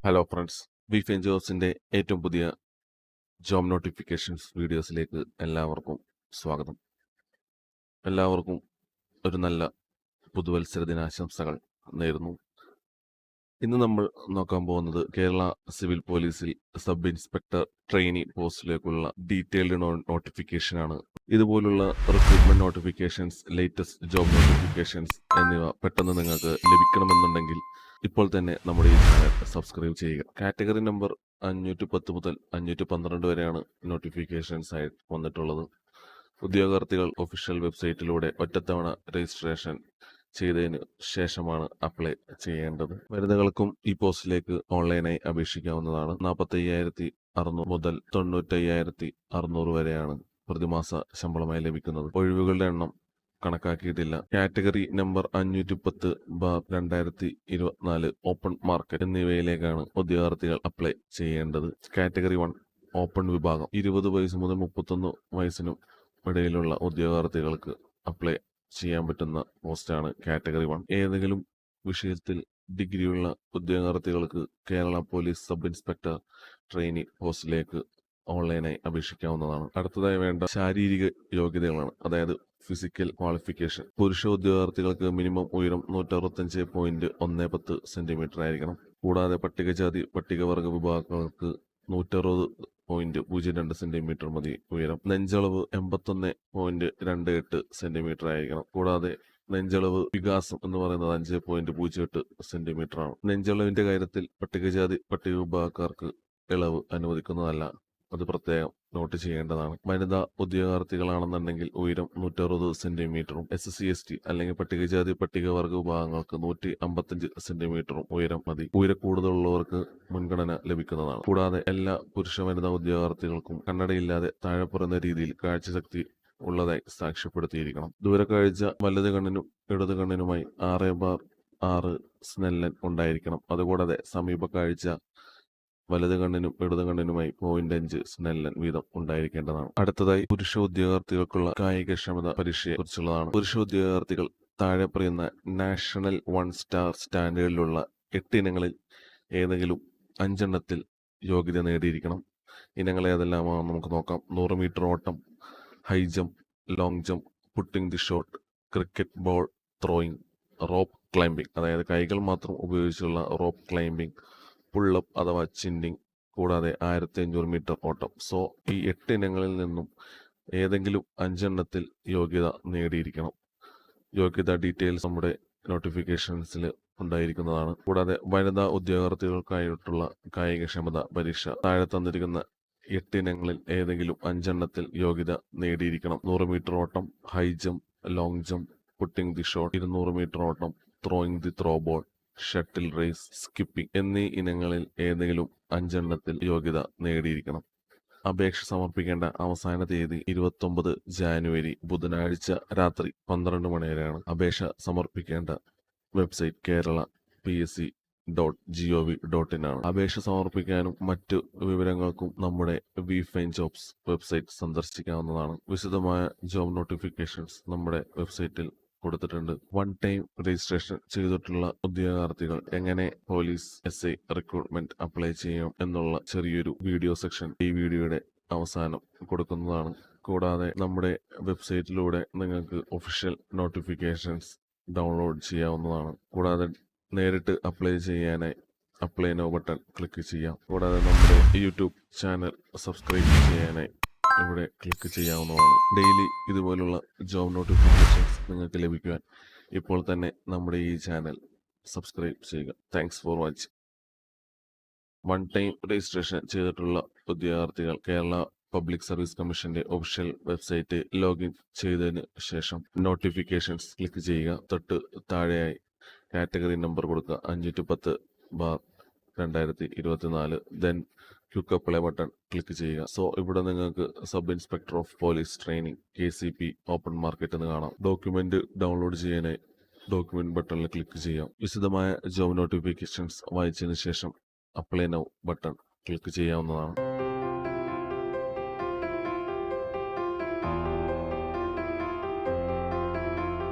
Hello friends, V ഫെൻ ജോബ്സിൻ്റെ ഏറ്റവും പുതിയ job notifications വീഡിയോസിലേക്ക് എല്ലാവർക്കും സ്വാഗതം. എല്ലാവർക്കും ഒരു നല്ല പുതുവത്സര ദിനാശംസകൾ നേരുന്നു. ഇന്ന് നമ്മൾ നോക്കാൻ പോകുന്നത് കേരള സിവിൽ പോലീസിൽ സബ് ഇൻസ്പെക്ടർ ട്രെയിനി പോസ്റ്റിലേക്കുള്ള ഡീറ്റെയിൽഡ് നോട്ടിഫിക്കേഷനാണ്. ഇതുപോലുള്ള recruitment notifications, latest job notifications എന്നിവ പെട്ടെന്ന് നിങ്ങൾക്ക് ലഭിക്കണമെന്നുണ്ടെങ്കിൽ ഇപ്പോൾ തന്നെ നമ്മുടെ ഈ ചാനൽ സബ്സ്ക്രൈബ് ചെയ്യുക. കാറ്റഗറി നമ്പർ 510 മുതൽ 512 വരെയാണ് നോട്ടിഫിക്കേഷൻസ് ആയി വന്നിട്ടുള്ളത്. ഉദ്യോഗാർത്ഥികൾ ഒഫീഷ്യൽ വെബ്സൈറ്റിലൂടെ ഒറ്റത്തവണ രജിസ്ട്രേഷൻ ചെയ്തതിന് ശേഷമാണ് അപ്ലൈ ചെയ്യേണ്ടത്. വനിതകൾക്കും ഈ പോസ്റ്റിലേക്ക് ഓൺലൈനായി അപേക്ഷിക്കാവുന്നതാണ്. 45,600 മുതൽ 95,600 വരെയാണ് പ്രതിമാസ ശമ്പളമായി ലഭിക്കുന്നത്. ഒഴിവുകളുടെ എണ്ണം കണക്കാക്കിയിട്ടില്ല. കാറ്റഗറി നമ്പർ 510/2024 ഓപ്പൺ മാർക്കറ്റ് എന്നിവയിലേക്കാണ് ഉദ്യോഗാർത്ഥികൾ അപ്ലൈ ചെയ്യേണ്ടത്. കാറ്റഗറി 1 ഓപ്പൺ വിഭാഗം 20 വയസ്സ് മുതൽ 31 വയസ്സിനും ഇടയിലുള്ള ഉദ്യോഗാർത്ഥികൾക്ക് അപ്ലൈ ചെയ്യാൻ പറ്റുന്ന പോസ്റ്റാണ് കാറ്റഗറി 1. ഏതെങ്കിലും വിഷയത്തിൽ ഡിഗ്രിയുള്ള ഉദ്യോഗാർത്ഥികൾക്ക് Kerala police sub inspector trainee പോസ്റ്റിലേക്ക് ഓൺലൈനായി അപേക്ഷിക്കാവുന്നതാണ്. അടുത്തതായി വേണ്ട ശാരീരിക യോഗ്യതകളാണ്, അതായത് ഫിസിക്കൽ ക്വാളിഫിക്കേഷൻ. പുരുഷ ഉദ്യോഗാർത്ഥികൾക്ക് മിനിമം ഉയരം 165.10 സെന്റിമീറ്റർ ആയിരിക്കണം. കൂടാതെ പട്ടികജാതി പട്ടികവർഗ വിഭാഗങ്ങൾക്ക് 160.02 സെന്റിമീറ്റർ മതി ഉയരം. നെഞ്ചളവ് 81.28 സെന്റിമീറ്റർ ആയിരിക്കണം. കൂടാതെ നെഞ്ചളവ് വികാസം എന്ന് പറയുന്നത് 5.08 സെന്റിമീറ്റർ ആണ്. നെഞ്ചളവിന്റെ കാര്യത്തിൽ പട്ടികജാതി പട്ടിക വിഭാഗക്കാർക്ക് ഇളവ് അനുവദിക്കുന്നതല്ല, അത് പ്രത്യേകം നോട്ട് ചെയ്യേണ്ടതാണ്. വനിതാ ഉദ്യോഗാർത്ഥികളാണെന്നുണ്ടെങ്കിൽ ഉയരം 160 സെന്റിമീറ്ററും SC/ST അല്ലെങ്കിൽ പട്ടികജാതി പട്ടികവർഗ വിഭാഗങ്ങൾക്ക് 155 സെന്റിമീറ്ററും ഉയരം മതി. കൂടുതലുള്ളവർക്ക് മുൻഗണന ലഭിക്കുന്നതാണ്. കൂടാതെ എല്ലാ പുരുഷ വനിതാ ഉദ്യോഗാർത്ഥികൾക്കും കണ്ണടയില്ലാതെ താഴെ പറയുന്ന രീതിയിൽ കാഴ്ചശക്തി ഉള്ളതായി സാക്ഷ്യപ്പെടുത്തിയിരിക്കണം. ദൂരക്കാഴ്ച വലത് കണ്ണിനും ഇടത് കണ്ണിനുമായി 6/6 സ്നെല്ലൻ ഉണ്ടായിരിക്കണം. അതുകൂടാതെ സമീപ കാഴ്ച വലത് കണ്ണിനും ഇടത് കണ്ണിനുമായി 0.5 സ്നെല്ലൻ വീതം ഉണ്ടായിരിക്കേണ്ടതാണ്. അടുത്തതായി പുരുഷ ഉദ്യോഗാർത്ഥികൾക്കുള്ള കായികക്ഷമത പരീക്ഷയെ കുറിച്ചുള്ളതാണ്. പുരുഷ ഉദ്യോഗാർത്ഥികൾ താഴെ പറയുന്ന നാഷണൽ 1 സ്റ്റാർ സ്റ്റാൻഡേർഡിലുള്ള 8 ഇനങ്ങളിൽ ഏതെങ്കിലും 5 എണ്ണത്തിൽ യോഗ്യത നേടിയിരിക്കണം. ഇനങ്ങൾ ഏതെല്ലാമാണെന്ന് നമുക്ക് നോക്കാം. 100 മീറ്റർ ഓട്ടം, high jump, long jump, putting the shot, cricket ball throwing, rope climbing, അതായത് കൈകൾ മാത്രം ഉപയോഗിച്ചുള്ള റോപ്പ് ക്ലൈംബിംഗ്, പുള്ളപ്പ് അഥവാ ചിന്നിങ്, കൂടാതെ 1500 മീറ്റർ ഓട്ടം. സോ ഈ 8 ഇനങ്ങളിൽ നിന്നും ഏതെങ്കിലും 5 എണ്ണത്തിൽ യോഗ്യത നേടിയിരിക്കണം. യോഗ്യത ഡീറ്റെയിൽസ് നമ്മുടെ നോട്ടിഫിക്കേഷൻസിൽ ഉണ്ടായിരിക്കുന്നതാണ്. കൂടാതെ വനിതാ ഉദ്യോഗാർത്ഥികൾക്കായിട്ടുള്ള കായികക്ഷമത പരീക്ഷ താഴെ തന്നിരിക്കുന്ന 8 ഇനങ്ങളിൽ ഏതെങ്കിലും 5 എണ്ണത്തിൽ യോഗ്യത നേടിയിരിക്കണം. 100 മീറ്റർ ഓട്ടം, high jump, long jump, putting the shot, 200 metre ഓട്ടം, throwing the throw ball, shuttle race, skipping എന്നീ ഇനങ്ങളിൽ ഏതെങ്കിലും 5 എണ്ണത്തിൽ യോഗ്യത നേടിയിരിക്കണം. അപേക്ഷ സമർപ്പിക്കേണ്ട അവസാന തീയതി 29 ജാനുവരി ബുധനാഴ്ച രാത്രി 12 മണി വരെയാണ്. അപേക്ഷ സമർപ്പിക്കേണ്ട വെബ്സൈറ്റ് kerala.psc.gov.in ആണ്. അപേക്ഷ സമർപ്പിക്കാനും മറ്റു വിവരങ്ങൾക്കും നമ്മുടെ വി ഫൈൻ ജോബ്സ് വെബ്സൈറ്റ് സന്ദർശിക്കാവുന്നതാണ്. വിശദമായ ജോബ് നോട്ടിഫിക്കേഷൻസ് നമ്മുടെ വെബ്സൈറ്റിൽ കൊടുത്തിട്ടുണ്ട്. 1 ടൈം രജിസ്ട്രേഷൻ ചെയ്തിട്ടുള്ള ഉദ്യോഗാർത്ഥികൾ എങ്ങനെ പോലീസ് SI റിക്രൂട്ട്മെന്റ് അപ്ലൈ ചെയ്യും എന്നുള്ള ചെറിയൊരു വീഡിയോ സെക്ഷൻ ഈ വീഡിയോയുടെ അവസാനം കൊടുക്കുന്നതാണ്. കൂടാതെ നമ്മുടെ വെബ്സൈറ്റിലൂടെ നിങ്ങൾക്ക് ഒഫീഷ്യൽ നോട്ടിഫിക്കേഷൻസ് ഡൗൺലോഡ് ചെയ്യാവുന്നതാണ്. കൂടാതെ നേരിട്ട് അപ്ലൈ ചെയ്യാനായി അപ്ലൈ നൗ ബട്ടൺ ക്ലിക്ക് ചെയ്യാം. കൂടാതെ നമ്മുടെ യൂട്യൂബ് ചാനൽ സബ്സ്ക്രൈബ് ചെയ്യാനായി ഇവിടെ ക്ലിക്ക് ചെയ്യാവുന്നതാണ്. ഡെയിലി ഇതുപോലുള്ള ജോബ് നോട്ടിഫിക്കേഷൻസ് നിങ്ങൾക്ക് ലഭിക്കുവാൻ ഇപ്പോൾ തന്നെ നമ്മുടെ ഈ ചാനൽ സബ്സ്ക്രൈബ് ചെയ്യുക. Thanks for watching. 1 time registration ചെയ്തിട്ടുള്ള ഉദ്യോഗാർത്ഥികൾ കേരള പബ്ലിക് സർവീസ് കമ്മീഷന്റെ ഒഫീഷ്യൽ വെബ്സൈറ്റ് ലോഗിൻ ചെയ്തതിന് ശേഷം നോട്ടിഫിക്കേഷൻസ് ക്ലിക്ക് ചെയ്യുക. തൊട്ട് താഴെയായി കാറ്റഗറി നമ്പർ കൊടുക്കുക 510/2024. Then quick apply button click ചെയ്യുക. സോ ഇവിടെ നിങ്ങൾക്ക് sub inspector of police training KCP open market എന്ന് കാണാം. ഡോക്യുമെന്റ് ഡൗൺലോഡ് ചെയ്യാനായി ഡോക്യുമെന്റ് ബട്ടണിൽ ക്ലിക്ക് ചെയ്യാം. വിശദമായ ജോബ് നോട്ടിഫിക്കേഷൻസ് വായിച്ചതിന് ശേഷം അപ്ലൈ നൗ ബട്ടൺ ക്ലിക്ക് ചെയ്യാവുന്നതാണ്.